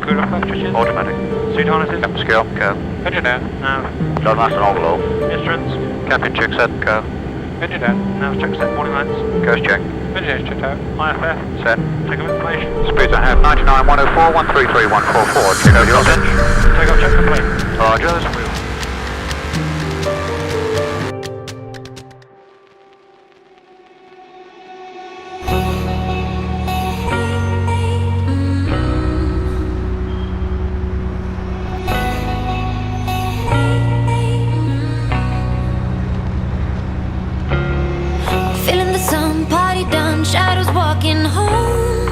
Cooler cartridges. Automatic. Seat harnesses. Captain scale. Go. Engine down. Nav. John Master overload. Instruments. Captain check set. Go. Engine down. Nav check set. Warning lights. Ghost check. Engine checked out. IFF. Set. Take off information. Speeds I have 99, 104, 133, 144. Check out your bench. Take off check complete. Rogers. Feeling the sun, party done, shadows walking home.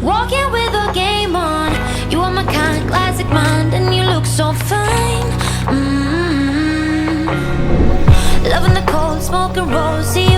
Walking with a game on. You are my kind, classic mind, and you look so fine. Loving the cold, smoking rosy.